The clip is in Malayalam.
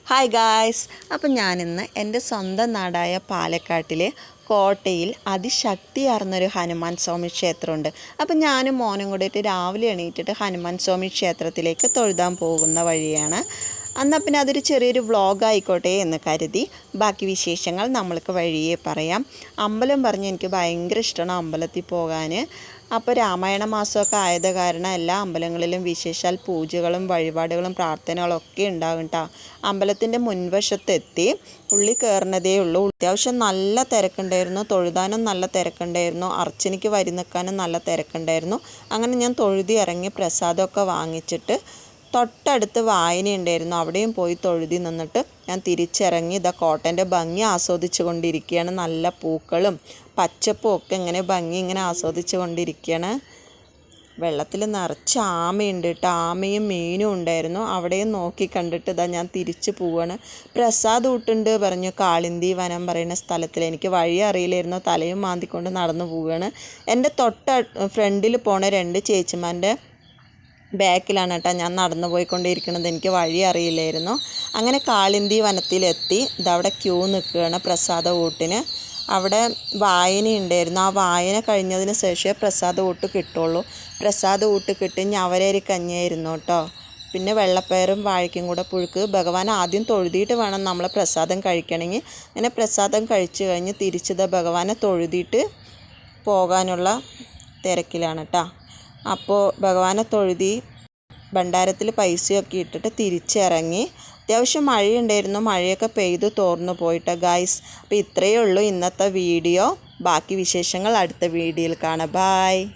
ഹായ് ഗായ്സ്, അപ്പം ഞാനിന്ന് എൻ്റെ സ്വന്തം നാടായ പാലക്കാട്ടിലെ കോട്ടയിൽ അതിശക്തിയാർന്നൊരു ഹനുമാൻ സ്വാമി ക്ഷേത്രമുണ്ട്. അപ്പം ഞാനും മോനും കൂടിയിട്ട് രാവിലെ എണീറ്റിട്ട് ഹനുമാൻ സ്വാമി ക്ഷേത്രത്തിലേക്ക് തൊഴുതാൻ പോകുന്ന വഴിയാണ്. എന്നാൽ പിന്നെ അതൊരു ചെറിയൊരു വ്ളോഗ് ആയിക്കോട്ടെ എന്ന് കരുതി ബാക്കി വിശേഷങ്ങൾ നമ്മൾക്ക് വഴിയേ പറയാം. അമ്പലം പറഞ്ഞ് എനിക്ക് ഭയങ്കര ഇഷ്ടമാണ് അമ്പലത്തിൽ പോകാൻ. അപ്പോൾ രാമായണ മാസമൊക്കെ ആയത് കാരണം എല്ലാ അമ്പലങ്ങളിലും വിശേഷാൽ പൂജകളും വഴിപാടുകളും പ്രാർത്ഥനകളൊക്കെ ഉണ്ടാകും കേട്ടോ. അമ്പലത്തിൻ്റെ മുൻവശത്തെത്തി ഉള്ളിൽ കയറുന്നതേ ഉള്ളൂ. അത്യാവശ്യം നല്ല തിരക്കുണ്ടായിരുന്നു, തൊഴുതാനും നല്ല തിരക്കുണ്ടായിരുന്നു, അർച്ചനയ്ക്ക് വരി നിൽക്കാനും നല്ല തിരക്കുണ്ടായിരുന്നു. അങ്ങനെ ഞാൻ തൊഴുതി ഇറങ്ങി പ്രസാദമൊക്കെ വാങ്ങിച്ചിട്ട് തൊട്ടടുത്ത് വായനയുണ്ടായിരുന്നു, അവിടെയും പോയി തൊഴുതി നിന്നിട്ട് ഞാൻ തിരിച്ചിറങ്ങി ഇതാ കോട്ടൻ്റെ ഭംഗി ആസ്വദിച്ചു കൊണ്ടിരിക്കുകയാണ്. നല്ല പൂക്കളും പച്ചപ്പും ഒക്കെ ഇങ്ങനെ ഭംഗി ഇങ്ങനെ ആസ്വദിച്ചു കൊണ്ടിരിക്കുകയാണ്. വെള്ളത്തിൽ നിറച്ച് ആമയുണ്ട് കേട്ടോ, ആമയും മീനും ഉണ്ടായിരുന്നു. അവിടെയും നോക്കി കണ്ടിട്ട് ഇതാ ഞാൻ തിരിച്ചു പോവാണ്. പ്രസാദ് ഊട്ടുണ്ട് പറഞ്ഞു കാളിന്തി വനം പറയുന്ന സ്ഥലത്തിൽ. എനിക്ക് വഴി അറിയില്ലായിരുന്നു, തലയും മാന്തിക്കൊണ്ട് നടന്നു പോവുകയാണ്. എൻ്റെ ഫ്രണ്ടിൽ പോണ രണ്ട് ചേച്ചിമാരുടെ ബാക്കിലാണ് കേട്ടോ ഞാൻ നടന്നു പോയിക്കൊണ്ടിരിക്കുന്നത്. എനിക്ക് വഴി അറിയില്ലായിരുന്നു. അങ്ങനെ കാളിന്തി വനത്തിലെത്തി ഇതവിടെ ക്യൂ നിൽക്കുകയാണ് പ്രസാദ ഊട്ടിന്. അവിടെ വായനയുണ്ടായിരുന്നു, ആ വായന കഴിഞ്ഞതിന് ശേഷമേ പ്രസാദ ഊട്ട് കിട്ടുള്ളൂ. പ്രസാദ ഊട്ട് കിട്ടി ഞവരേരി കഞ്ഞിയായിരുന്നു കേട്ടോ. പിന്നെ വെള്ളപ്പയറും വാഴയ്ക്കും കൂടെ പുഴുക്ക്. ഭഗവാൻ ആദ്യം തൊഴുതിയിട്ട് വേണം നമ്മൾ പ്രസാദം കഴിക്കണമെങ്കിൽ. അങ്ങനെ പ്രസാദം കഴിച്ചു കഴിഞ്ഞ് തിരിച്ചത് ഭഗവാനെ തൊഴുതിയിട്ട് പോകാനുള്ള തിരക്കിലാണ് കേട്ടോ. അപ്പോൾ ഭഗവാനെ തൊഴുതി ഭണ്ഡാരത്തിൽ പൈസയൊക്കെ ഇട്ടിട്ട് തിരിച്ചിറങ്ങി. അത്യാവശ്യം മഴയുണ്ടായിരുന്നു, മഴയൊക്കെ പെയ്ത് തോർന്നു പോയിട്ട് ഗായ്സ്. അപ്പോൾ ഇത്രയേ ഉള്ളൂ ഇന്നത്തെ വീഡിയോ. ബാക്കി വിശേഷങ്ങൾ അടുത്ത വീഡിയോയിൽ കാണാം. ബായ്.